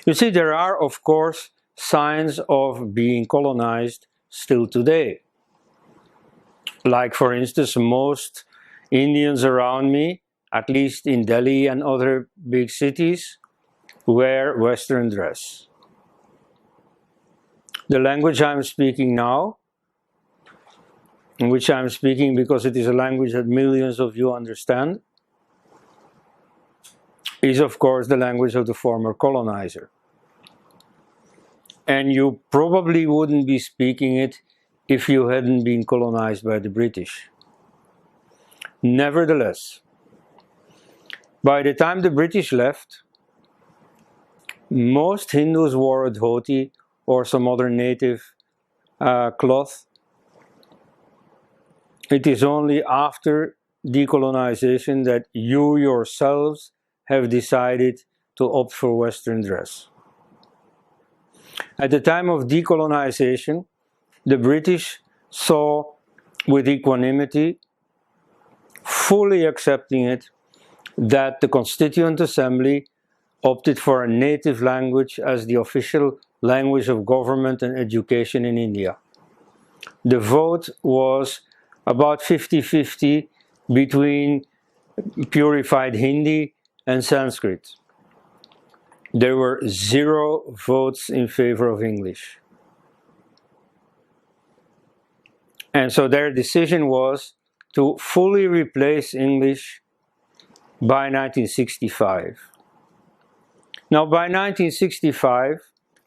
You see, there are, of course, signs of being colonized still today. Like, for instance, most Indians around me, at least in Delhi and other big cities, wear Western dress. The language I'm speaking now, in which I'm speaking because it is a language that millions of you understand, is of course the language of the former colonizer. And you probably wouldn't be speaking it if you hadn't been colonized by the British. Nevertheless, by the time the British left, most Hindus wore a dhoti or some other native cloth. It is only after decolonization that you yourselves have decided to opt for Western dress. At the time of decolonization, the British saw with equanimity, fully accepting it, that the Constituent Assembly opted for a native language as the official language of government and education in India. The vote was about 50-50 between purified Hindi and Sanskrit. There were 0 votes in favor of English. And so their decision was to fully replace English by 1965. Now, by 1965,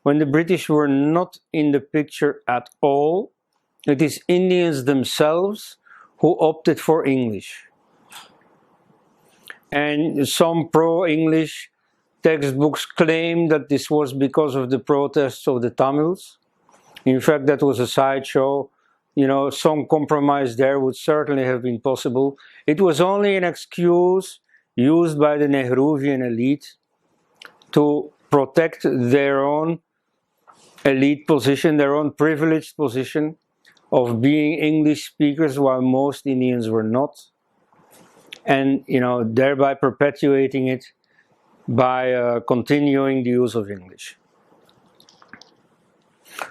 when the British were not in the picture at all, it is Indians themselves who opted for English. And some pro-English textbooks claim that this was because of the protests of the Tamils. In fact, that was a sideshow. You know, some compromise there would certainly have been possible. It was only an excuse used by the Nehruvian elite to protect their own elite position, their own privileged position of being English speakers while most Indians were not, and thereby perpetuating it by continuing the use of English.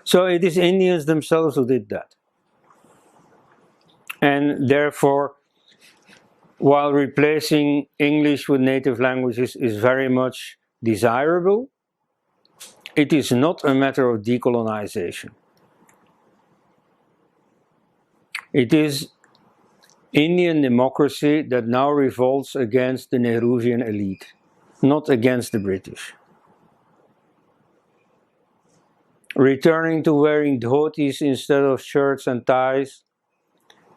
So it is Indians themselves who did that. And therefore, while replacing English with native languages is very much desirable, it is not a matter of decolonization. It is Indian democracy that now revolts against the Nehruvian elite, not against the British. Returning to wearing dhotis instead of shirts and ties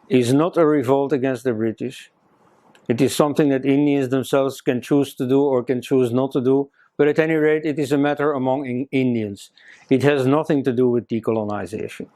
is not a revolt against the British. It is something that Indians themselves can choose to do or can choose not to do, but at any rate, it is a matter among Indians. It has nothing to do with decolonization.